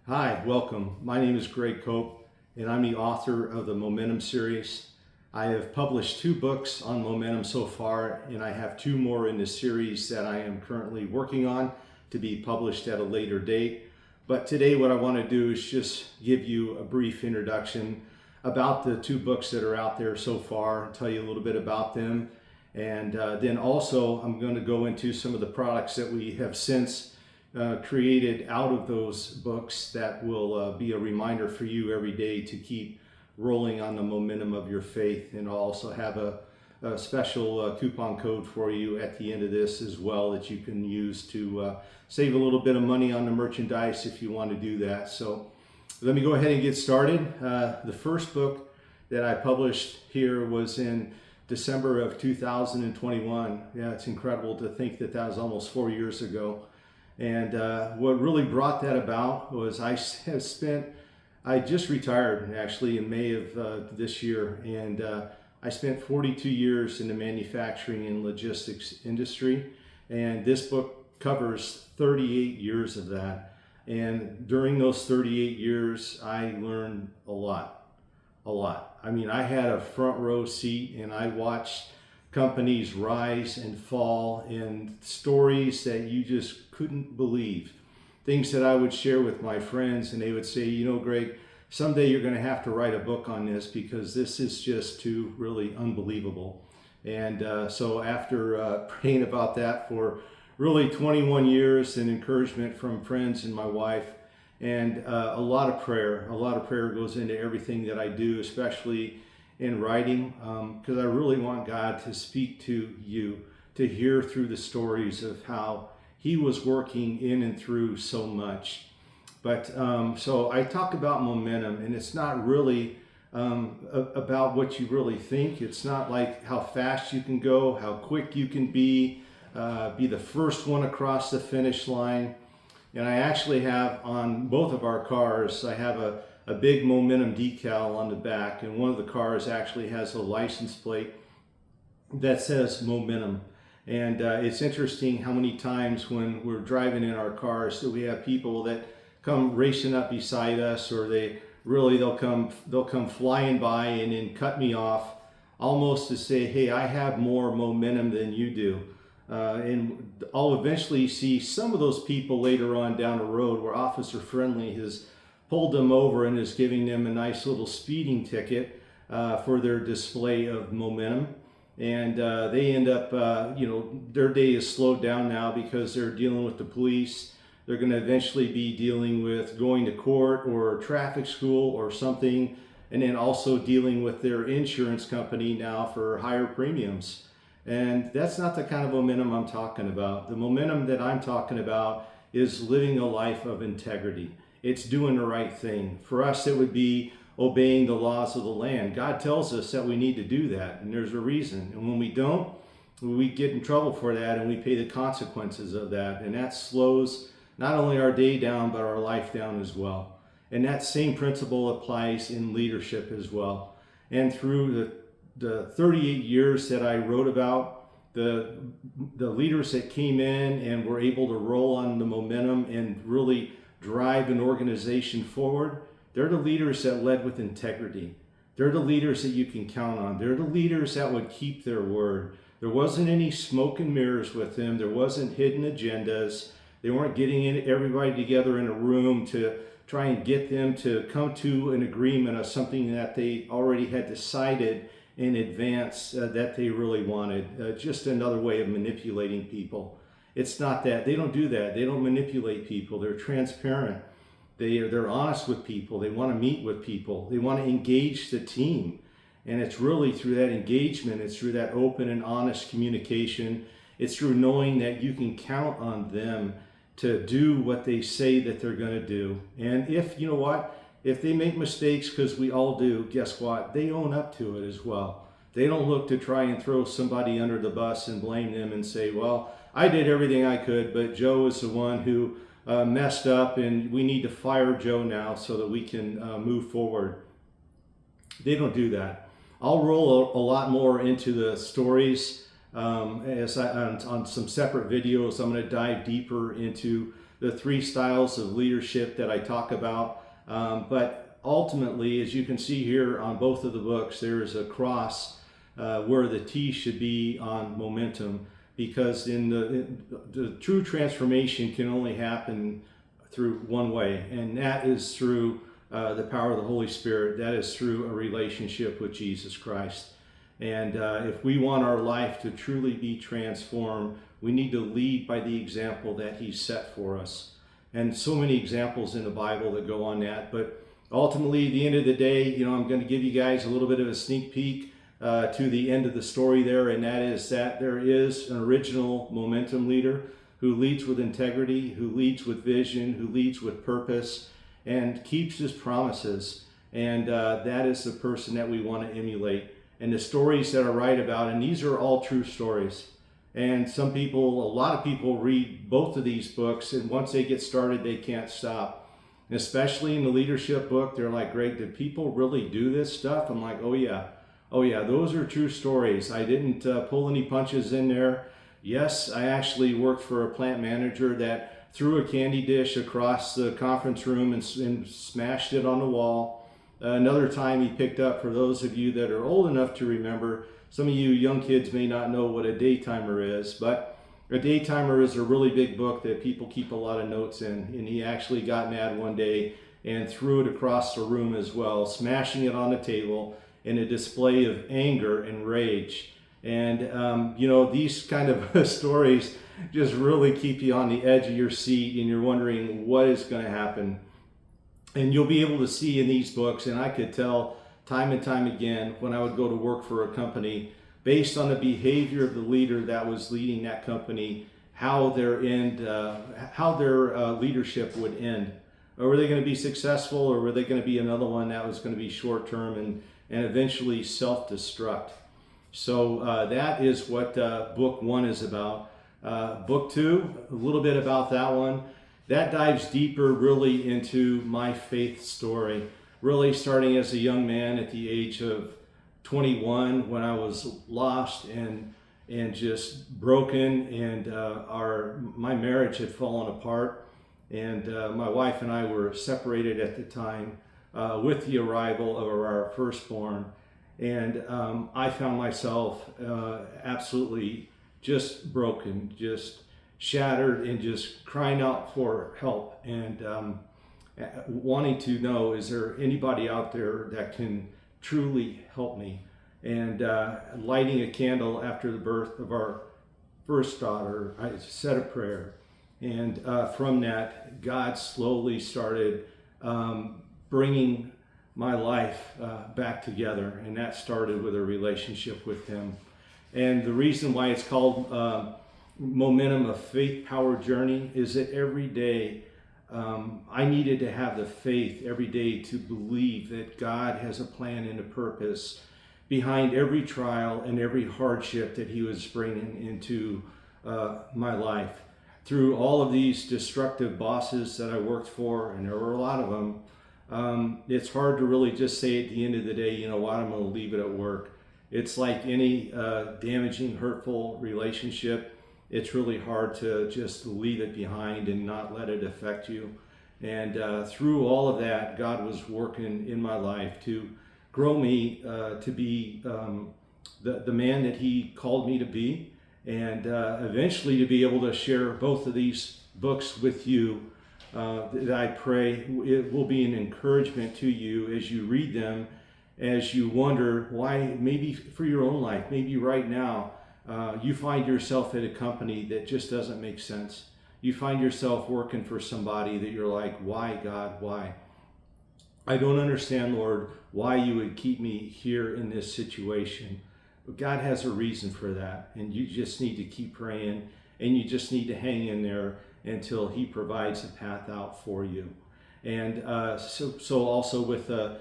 Hi, welcome. My name is Greg Cope, and I'm the author of the Momentum series. I have published 2 books on momentum so far, and I have 2 more in the series that I am currently working on to be published at a later date. But today what I want to do is just give you a brief introduction about the 2 books that are out there so far, tell you a little bit about them, and then also I'm going to go into some of the products that we have since created out of those books that will be a reminder for you every day to keep rolling on the momentum of your faith. And I'll also have a special coupon code for you at the end of this as well that you can use to save a little bit of money on the merchandise if you want to do that. So let me go ahead and get started. The first book that I published here was in December of 2021. Yeah, it's incredible to think that that was almost 4 years ago. And what really brought that about was I just retired actually in May of this year, and I spent 42 years in the manufacturing and logistics industry, and this book covers 38 years of that. And during those 38 years, I learned a lot. I mean, I had a front row seat, and I watched companies rise and fall, and stories that you just couldn't believe. Things that I would share with my friends, and they would say, you know, Greg, someday you're going to have to write a book on this because this is just too really unbelievable. And so after praying about that for really 21 years and encouragement from friends and my wife, and a lot of prayer goes into everything that I do, especially in writing, because I really want God to speak to you, to hear through the stories of how He was working in and through so much. But so I talk about momentum, and it's not really about what you really think. It's not like how fast you can go, how quick you can be the first one across the finish line. And I actually have on both of our cars, I have a big momentum decal on the back, and one of the cars actually has a license plate that says momentum. And it's interesting how many times when we're driving in our cars that we have people that come racing up beside us, or they'll come flying by and then cut me off almost to say, hey, I have more momentum than you do. And I'll eventually see some of those people later on down the road where Officer Friendly has pulled them over and is giving them a nice little speeding ticket for their display of momentum. And they end up, their day is slowed down now because they're dealing with the police. They're going to eventually be dealing with going to court or traffic school or something, and then also dealing with their insurance company now for higher premiums. And that's not the kind of momentum I'm talking about. The momentum that I'm talking about is living a life of integrity. It's doing the right thing. For us, it would be obeying the laws of the land. God tells us that we need to do that, and there's a reason. And when we don't, we get in trouble for that, and we pay the consequences of that. And that slows not only our day down, but our life down as well. And that same principle applies in leadership as well. And through the 38 years that I wrote about, the leaders that came in and were able to roll on the momentum and really drive an organization forward, they're the leaders that led with integrity. They're the leaders that you can count on. They're the leaders that would keep their word. There wasn't any smoke and mirrors with them. There wasn't hidden agendas. They weren't getting everybody together in a room to try and get them to come to an agreement of something that they already had decided in advance that they really wanted. Just another way of manipulating people. It's not that. They don't do that. They don't manipulate people. They're transparent. They're honest with people. They want to meet with people. They want to engage the team. And it's really through that engagement, it's through that open and honest communication. It's through knowing that you can count on them to do what they say that they're going to do. And if they make mistakes, because we all do, guess what? They own up to it as well. They don't look to try and throw somebody under the bus and blame them and say, well, I did everything I could, but Joe is the one who messed up, and we need to fire Joe now so that we can move forward. They don't do that. I'll roll a lot more into the stories on some separate videos. I'm going to dive deeper into the three styles of leadership that I talk about. But ultimately, as you can see here on both of the books, there is a cross where the T should be on momentum, because the true transformation can only happen through one way, and that is through the power of the Holy Spirit. That is through a relationship with Jesus Christ. And if we want our life to truly be transformed, we need to lead by the example that He set for us. And so many examples in the Bible that go on that. But ultimately, at the end of the day, I'm going to give you guys a little bit of a sneak peek to the end of the story there, and that is that there is an original momentum leader who leads with integrity, who leads with vision, who leads with purpose, and keeps his promises. And that is the person that we want to emulate. And the stories that I write about, and these are all true stories. And a lot of people read both of these books, and once they get started, they can't stop. And especially in the leadership book, they're like, Greg, did people really do this stuff? I'm like, oh yeah, those are true stories. I didn't pull any punches in there. Yes, I actually worked for a plant manager that threw a candy dish across the conference room and smashed it on the wall. Another time he picked up, for those of you that are old enough to remember, some of you young kids may not know what a daytimer is, but a daytimer is a really big book that people keep a lot of notes in. And he actually got mad one day and threw it across the room as well, smashing it on the table in a display of anger and rage. And, these kind of stories just really keep you on the edge of your seat, and you're wondering what is going to happen. And you'll be able to see in these books, and I could tell time and time again when I would go to work for a company, based on the behavior of the leader that was leading that company, how their leadership would end. Or were they going to be successful, or were they going to be another one that was going to be short-term and eventually self-destruct? So that is what book 1 is about. Book 2, a little bit about that one. That dives deeper really into my faith story, really starting as a young man at the age of 21 when I was lost and just broken, and my marriage had fallen apart, and my wife and I were separated at the time with the arrival of our firstborn. And I found myself absolutely just broken, just shattered, and just crying out for help, and wanting to know, is there anybody out there that can truly help me? And lighting a candle after the birth of our first daughter, I said a prayer. And from that, God slowly started bringing my life back together, and that started with a relationship with Him. And the reason why it's called Momentum, a faith-powered journey, is that every day I needed to have the faith every day to believe that God has a plan and a purpose behind every trial and every hardship that He was bringing into my life. Through all of these destructive bosses that I worked for, and there were a lot of them, it's hard to really just say at the end of the day, you know what, I'm going to leave it at work. It's like any damaging, hurtful relationship. It's really hard to just leave it behind and not let it affect you. And through all of that, God was working in my life to grow me to be the man that He called me to be, and eventually to be able to share both of these books with you. That I pray it will be an encouragement to you as you read them, as you wonder why, maybe for your own life, maybe right now, you find yourself at a company that just doesn't make sense. You find yourself working for somebody that you're like, why, God, why? I don't understand, Lord, why you would keep me here in this situation. But God has a reason for that, and you just need to keep praying, and you just need to hang in there until He provides a path out for you. And so also with the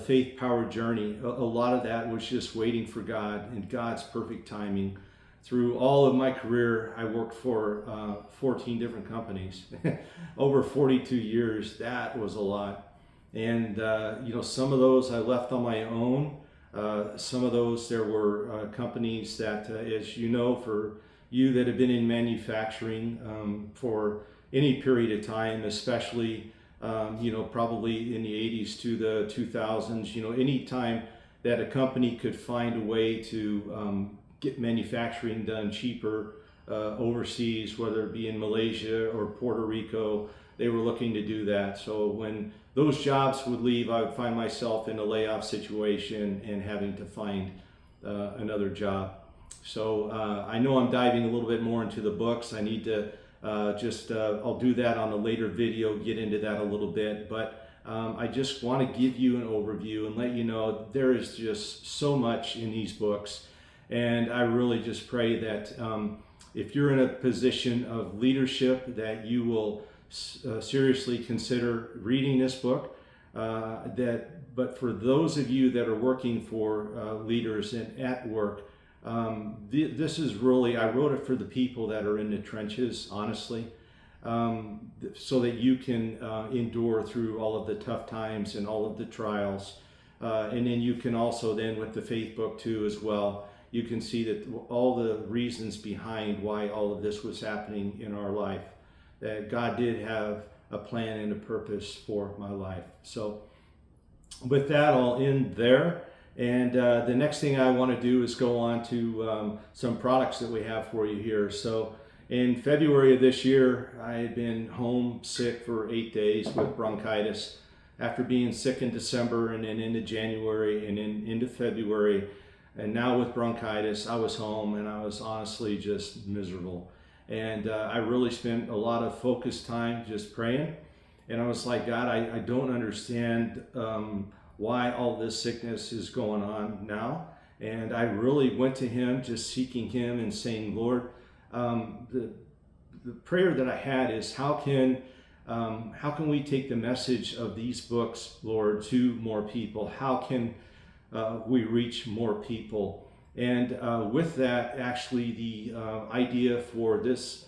faith-powered journey, a lot of that was just waiting for God and God's perfect timing. Through all of my career, I worked for 14 different companies. Over 42 years, that was a lot. And some of those I left on my own. Some of those, there were companies that, as you know, for you that have been in manufacturing for any period of time, especially probably in the 80s to the 2000s. Any time that a company could find a way to get manufacturing done cheaper overseas, whether it be in Malaysia or Puerto Rico, they were looking to do that. So when those jobs would leave, I would find myself in a layoff situation and having to find another job. So I know I'm diving a little bit more into the books. I need to I'll do that on a later video, get into that a little bit. But I just want to give you an overview and let you know there is just so much in these books. And I really just pray that if you're in a position of leadership, that you will seriously consider reading this book. But for those of you that are working for leaders and at work, this is really, I wrote it for the people that are in the trenches, honestly, so that you can endure through all of the tough times and all of the trials. And then you can also then with the faith book too as well, you can see that all the reasons behind why all of this was happening in our life, that God did have a plan and a purpose for my life. So with that, I'll end there. And the next thing I want to do is go on to some products that we have for you here. So in February of this year, I had been home sick for 8 days with bronchitis after being sick in December and then into January and then into February. And now with bronchitis, I was home and I was honestly just miserable. And I really spent a lot of focused time just praying. And I was like, God, I don't understand why all this sickness is going on now. And I really went to him, just seeking him and saying, Lord, the prayer that I had is how can we take the message of these books, Lord, to more people? How can we reach more people? And with that, actually, the idea for this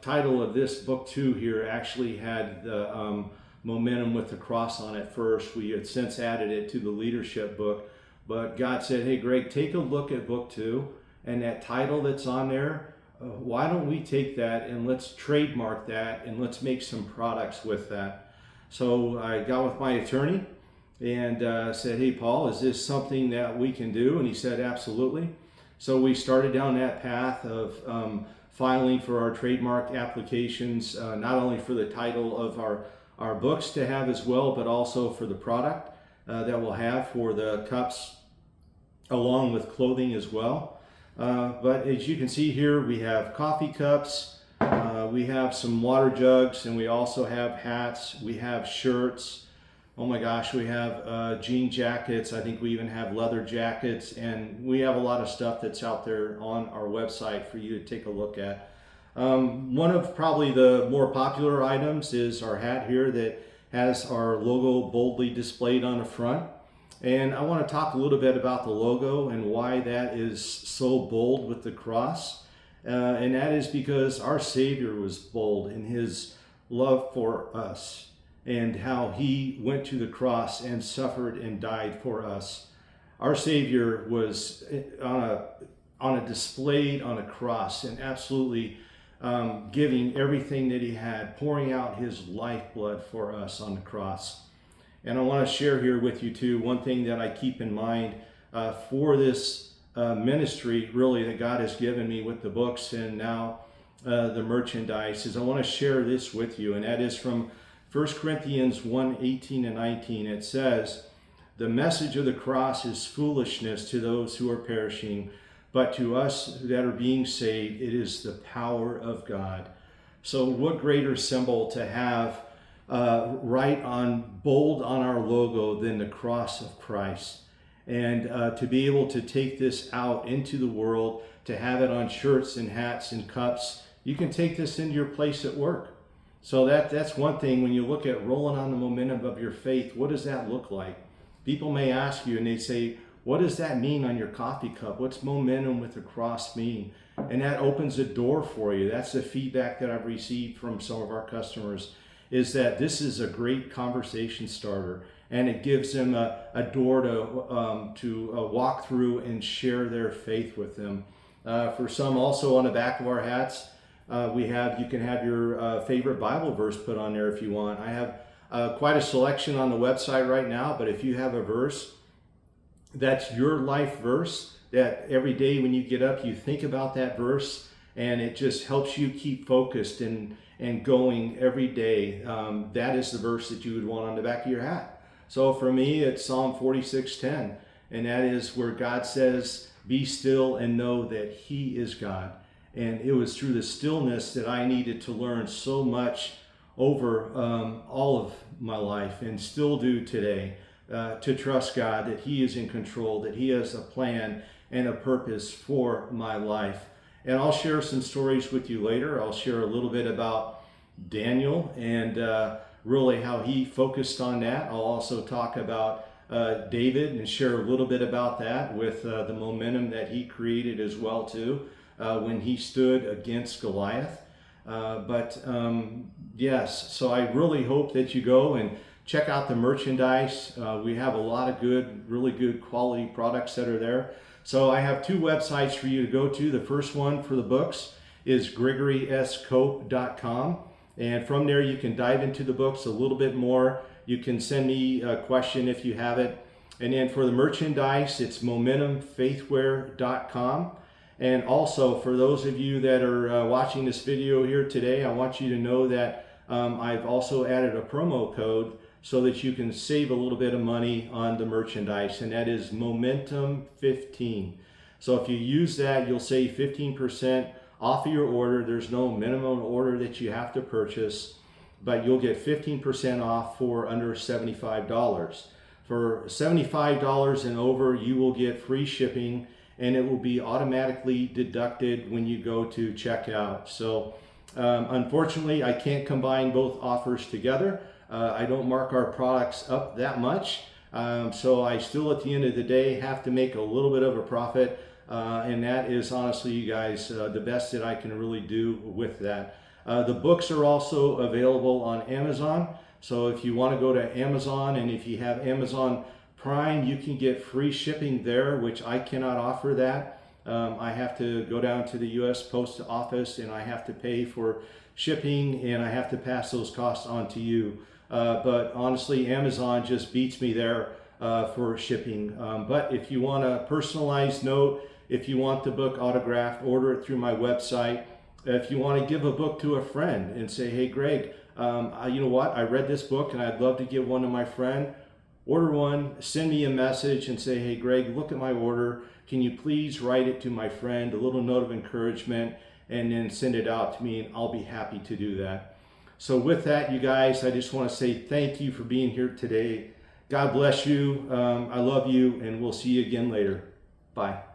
title of this book 2 here actually had the Momentum with the Cross on it first. We had since added it to the leadership book, but God said, hey Greg, take a look at book 2 and that title that's on there, why don't we take that and let's trademark that and let's make some products with that. So I got with my attorney and said, hey Paul, is this something that we can do? And he said, absolutely. So we started down that path of filing for our trademark applications, not only for the title of our books to have as well, but also for the product that we'll have for the cups along with clothing as well. But as you can see here, we have coffee cups, we have some water jugs, and we also have hats, we have shirts. Oh my gosh, we have jean jackets. I think we even have leather jackets, and we have a lot of stuff that's out there on our website for you to take a look at. One of probably the more popular items is our hat here that has our logo boldly displayed on the front. And I want to talk a little bit about the logo and why that is so bold with the cross. And that is because our Savior was bold in his love for us and how he went to the cross and suffered and died for us. Our Savior was on a displayed on a cross and absolutely giving everything that he had, pouring out his lifeblood for us on the cross. And I want to share here with you too, one thing that I keep in mind for this ministry really that God has given me with the books and now the merchandise is I want to share this with you, and that is from 1 Corinthians 1:18 and 19. It says, the message of the cross is foolishness to those who are perishing, but to us that are being saved, it is the power of God. So what greater symbol to have bold on our logo than the cross of Christ. And to be able to take this out into the world, to have it on shirts and hats and cups, you can take this into your place at work. So that's one thing when you look at rolling on the momentum of your faith, what does that look like? People may ask you and they say, what does that mean on your coffee cup? What's momentum with the cross mean? And that opens a door for you. That's the feedback that I've received from some of our customers, is that this is a great conversation starter, and it gives them a door to walk through and share their faith with them. For some also on the back of our hats, You can have your favorite Bible verse put on there if you want. I have quite a selection on the website right now, but if you have a verse that's your life verse, that every day when you get up you think about that verse and it just helps you keep focused and going every day, that is the verse that you would want on the back of your hat. So for me, it's Psalm 46:10, and that is where God says, "Be still and know that He is God." And it was through the stillness that I needed to learn so much over all of my life, and still do today, to trust God, that He is in control, that He has a plan and a purpose for my life. And I'll share some stories with you later. I'll share a little bit about Daniel and really how he focused on that. I'll also talk about David and share a little bit about that with the momentum that he created as well too, when he stood against Goliath. Yes, so I really hope that you go and check out the merchandise. We have a lot of really good quality products that are there. So I have two websites for you to go to. The first one for the books is GregorySCope.com. And from there you can dive into the books a little bit more. You can send me a question if you have it. And then for the merchandise, it's MomentumFaithwear.com. And also for those of you that are watching this video here today, I want you to know that I've also added a promo code so that you can save a little bit of money on the merchandise, and that is Momentum15. So if you use that, you'll save 15% off of your order. There's no minimum order that you have to purchase, but you'll get 15% off for under $75. For $75 and over, you will get free shipping, and it will be automatically deducted when you go to checkout. So unfortunately, I can't combine both offers together. I don't mark our products up that much, so I still at the end of the day have to make a little bit of a profit, and that is honestly, you guys, the best that I can really do with that. The books are also available on Amazon, so if you want to go to Amazon, and if you have Amazon Prime, you can get free shipping there, which I cannot offer that. I have to go down to the U.S. Post Office and I have to pay for shipping, and I have to pass those costs on to you. But honestly, Amazon just beats me there for shipping. But if you want a personalized note, if you want the book autographed, order it through my website. If you want to give a book to a friend and say, "Hey Greg, you know what, I read this book and I'd love to give one to my friend," order one, send me a message and say, "Hey Greg, look at my order. Can you please write it to my friend, a little note of encouragement, and then send it out to me," and I'll be happy to do that. So with that, you guys, I just want to say thank you for being here today. God bless you. I love you, and we'll see you again later. Bye.